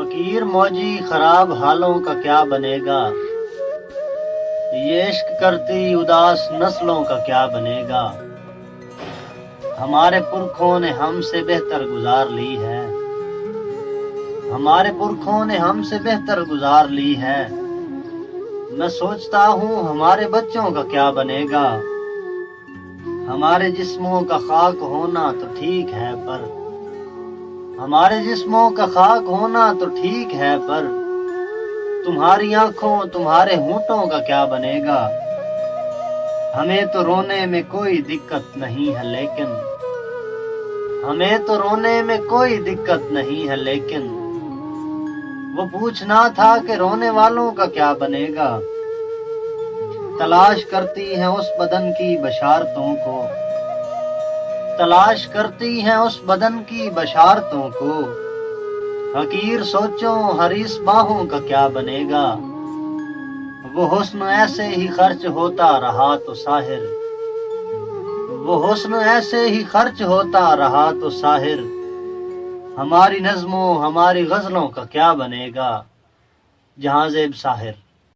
फकीर मौजी खराब हालों का क्या बनेगा, ये इश्क करती उदास नस्लों का क्या बनेगा। हमारे पुरखों ने हमसे बेहतर गुजार ली है, हमारे पुरखों ने हमसे बेहतर गुजार ली है। मैं सोचता हूँ हमारे बच्चों का क्या बनेगा। हमारे जिस्मों का खाक होना तो ठीक है पर हमारे जिस्मों का खाक होना तो ठीक है पर तुम्हारी आंखों तुम्हारे होंठों का क्या बनेगा। हमें तो रोने में कोई दिक्कत नहीं है लेकिन हमें तो रोने में कोई दिक्कत नहीं है लेकिन वो पूछना था कि रोने वालों का क्या बनेगा। तलाश करती हैं उस बदन की बशारतों को, तलाश करती हैं उस बदन की बशारतों को। फकीर सोचो हरीस बाहों का क्या बनेगा। वो हुस्न ऐसे ही खर्च होता रहा तो साहिर, वो हुस्न ऐसे ही खर्च होता रहा तो साहिर हमारी नज़्मों हमारी गज़लों का क्या बनेगा। जहां ज़ेब साहिर।